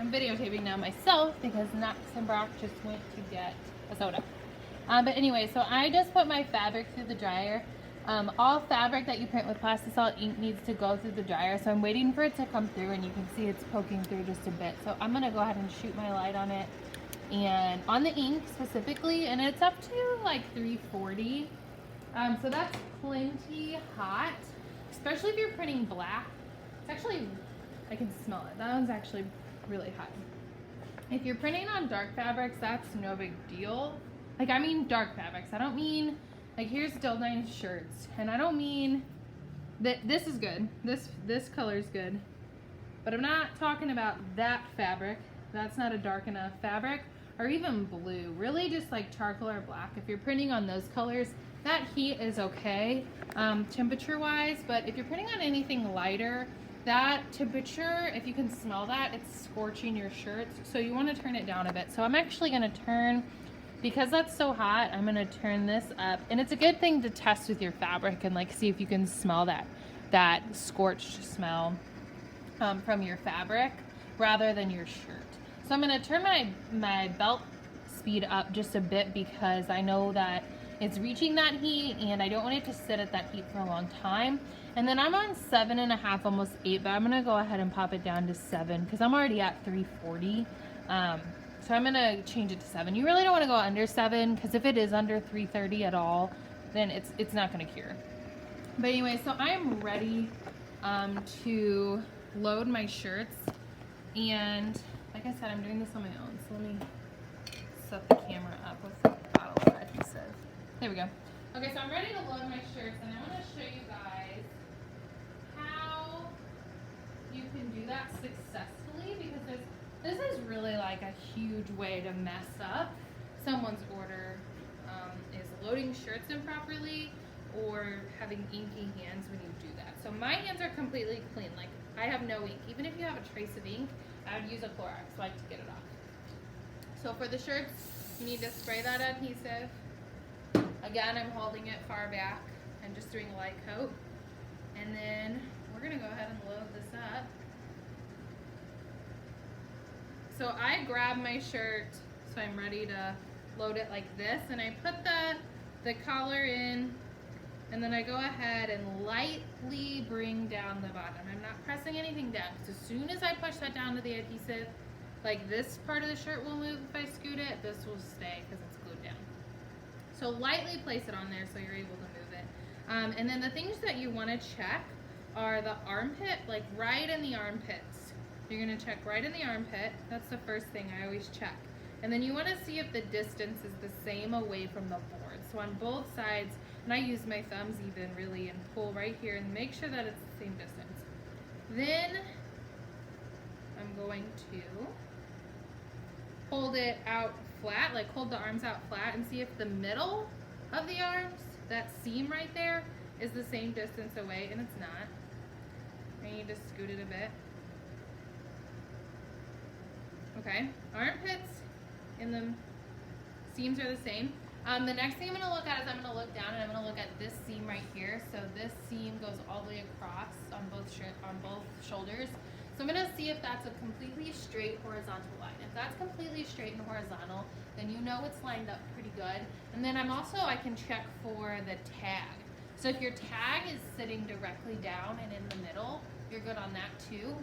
I'm videotaping now myself because Knox and Brock just went to get a soda. But anyway, so I just put my fabric through the dryer. All fabric that you print with Plastisol ink needs to go through the dryer, so I'm waiting for it to come through, and you can see it's poking through just a bit. So I'm gonna go ahead and shoot my light on it, and on the ink specifically, and it's up to like 340. So that's plenty hot, especially if you're printing black. It's actually, I can smell it. That one's actually really hot. If you're printing on dark fabrics, that's no big deal. Like, I mean dark fabrics. I don't mean, like, here's Dildine shirts, and I don't mean that this is good. This color is good, but I'm not talking about that fabric. That's not a dark enough fabric, or even blue. Really, just like charcoal or black. If you're printing on those colors, that heat is okay, temperature-wise. But if you're printing on anything lighter, that temperature, if you can smell that, it's scorching your shirts. So you want to turn it down a bit. So I'm actually going to turn, because that's so hot, I'm going to turn this up. And it's a good thing to test with your fabric and like see if you can smell that scorched smell from your fabric rather than your shirt. So I'm going to turn my belt speed up just a bit because I know that it's reaching that heat and I don't want it to sit at that heat for a long time. And then I'm on 7.5, almost 8, but I'm gonna go ahead and pop it down to 7 because I'm already at 340. So I'm gonna change it to 7. You really don't wanna go under 7 because if it is under 330 at all, then it's not gonna cure. But anyway, so I'm ready to load my shirts. And like I said, I'm doing this on my own. So let me set the camera up with a bottle of adhesive. There we go. Okay, so I'm ready to load my shirts, and I want to show you guys how you can do that successfully, because this is really like a huge way to mess up someone's order, is loading shirts improperly or having inky hands when you do that. So my hands are completely clean. Like, I have no ink. Even if you have a trace of ink, I would use a Clorox wipe to get it off. So for the shirts, you need to spray that adhesive. Again, I'm holding it far back and just doing a light coat. And then we're gonna go ahead and load this up. So I grab my shirt, so I'm ready to load it like this, and I put the collar in, and then I go ahead and lightly bring down the bottom. I'm not pressing anything down, because as soon as I push that down to the adhesive, like this part of the shirt will move if I scoot it, this will stay because it's glued down. So lightly place it on there so you're able to move it. And then the things that you want to check are the armpit, like right in the armpits. You're going to check right in the armpit. That's the first thing I always check. And then you want to see if the distance is the same away from the board. So on both sides, and I use my thumbs even really and pull right here and make sure that it's the same distance. Then I'm going to hold it out flat, like hold the arms out flat and see if the middle of the arms, that seam right there, is the same distance away, and it's not. And you just scoot it a bit. Okay, armpits and the seams are the same. The next thing I'm going to look at is I'm going to look down and I'm going to look at this seam right here. So this seam goes all the way across on both shoulders. So I'm going to see if that's a completely straight horizontal line. If that's completely straight and horizontal, then you know it's lined up pretty good. And then I can check for the tag. So if your tag is sitting directly down and in the middle, you're good on that too.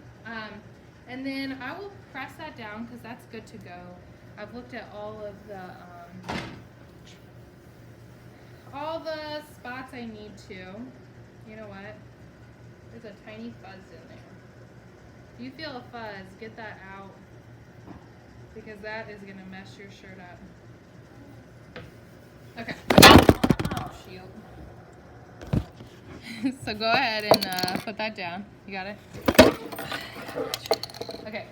And then I will press that down because that's good to go. I've looked at all of the spots I need to. You know what? There's a tiny fuzz in there. If you feel a fuzz, get that out because that is going to mess your shirt up. Okay. Oh, shoot. So go ahead and put that down. You got it? Okay.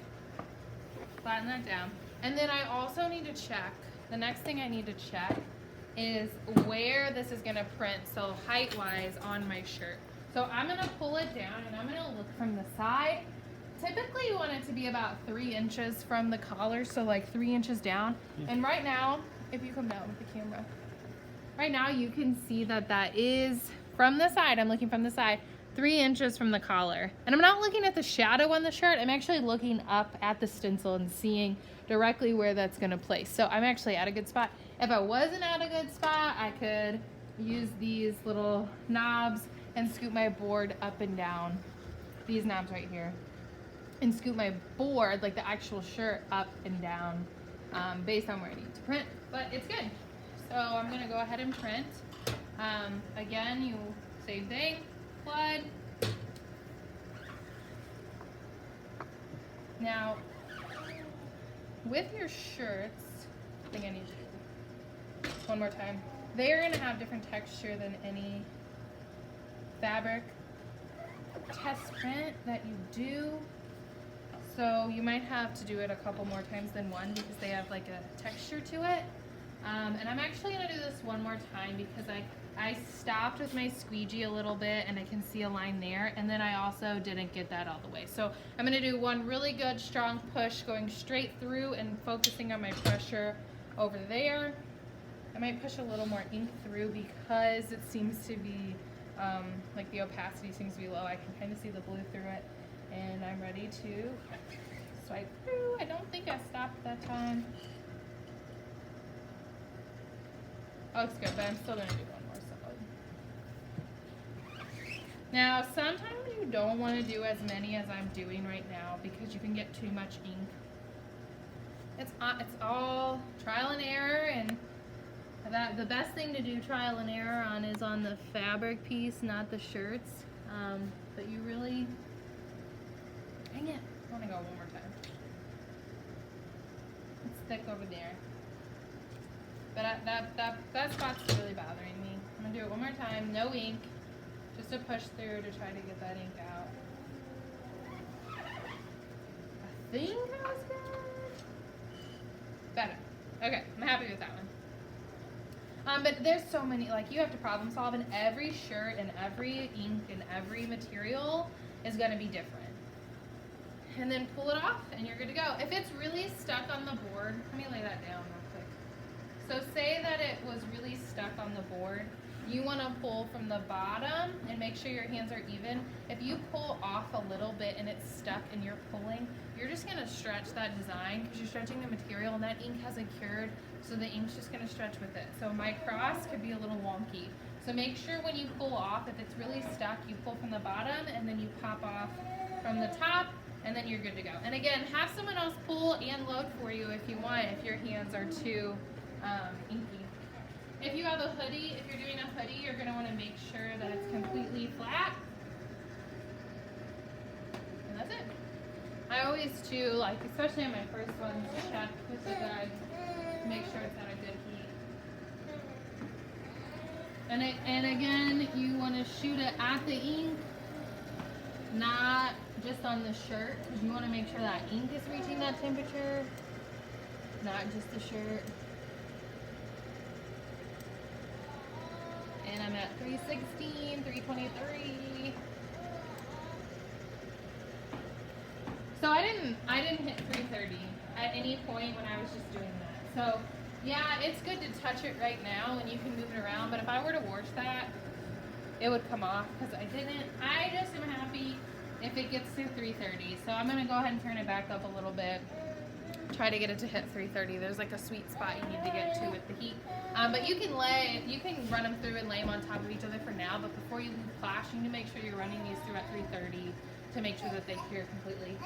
Flatten that down. And then I also need to check, the next thing I need to check is where this is going to print, so height-wise on my shirt. So I'm going to pull it down and I'm going to look from the side. Typically you want it to be about 3 inches from the collar, so like 3 inches down. And right now, if you come down with the camera, right now you can see that that is from the side. I'm looking from the side. 3 inches from the collar. And I'm not looking at the shadow on the shirt, I'm actually looking up at the stencil and seeing directly where that's gonna place. So I'm actually at a good spot. If I wasn't at a good spot, I could use these little knobs and scoop my board up and down. These knobs right here. And scoop my board, like the actual shirt, up and down based on where I need to print. But it's good. So I'm gonna go ahead and print. Again, you same thing, blood. Now, with your shirts, I think I need to do one more time. They're gonna have different texture than any fabric test print that you do. So you might have to do it a couple more times than one because they have like a texture to it. And I'm actually gonna do this one more time because I stopped with my squeegee a little bit and I can see a line there, and then I also didn't get that all the way. So I'm gonna do one really good strong push going straight through and focusing on my pressure over there. I might push a little more ink through because it seems to be, like the opacity seems to be low. I can kind of see the blue through it. And I'm ready to swipe through. I don't think I stopped that time. Oh, looks good, but I'm still gonna do one more solid. Now, sometimes you don't want to do as many as I'm doing right now because you can get too much ink. It's all trial and error, and the best thing to do trial and error on is on the fabric piece, not the shirts. But you really, dang it, I want to go one more time. It's thick over there. But that spot's really bothering me. I'm gonna do it one more time, no ink, just to push through to try to get that ink out. I think that was good. Better. Okay, I'm happy with that one. But there's so many, like you have to problem solve, and every shirt and every ink and every material is gonna be different. And then pull it off and you're good to go. If it's really stuck on the board, let me lay that down real quick. So say that it was really stuck on the board. You want to pull from the bottom and make sure your hands are even. If you pull off a little bit and it's stuck and you're pulling, you're just going to stretch that design because you're stretching the material and that ink hasn't cured, so the ink's just going to stretch with it. So my cross could be a little wonky. So make sure when you pull off, if it's really stuck, you pull from the bottom and then you pop off from the top, and then you're good to go. And again, have someone else pull and load for you if you want, if your hands are too inky. If you have a hoodie, if you're doing a hoodie, you're gonna wanna make sure that it's completely flat. And that's it. I always too, like, especially on my first ones, check with the guide, make sure it's at a good heat. And again, you wanna shoot it at the ink, not just on the shirt, because you want to make sure that ink is reaching that temperature, not just the shirt. And I'm at 316, 323. So I didn't hit 330 at any point when I was just doing that. So yeah, it's good to touch it right now and you can move it around, but if I were to wash that, it would come off because I didn't. I just am happy if it gets to 330. So I'm gonna go ahead and turn it back up a little bit. Try to get it to hit 330. There's like a sweet spot you need to get to with the heat. But you can run them through and lay them on top of each other for now, but before you leave class, you need to make sure you're running these through at 330 to make sure that they cure completely.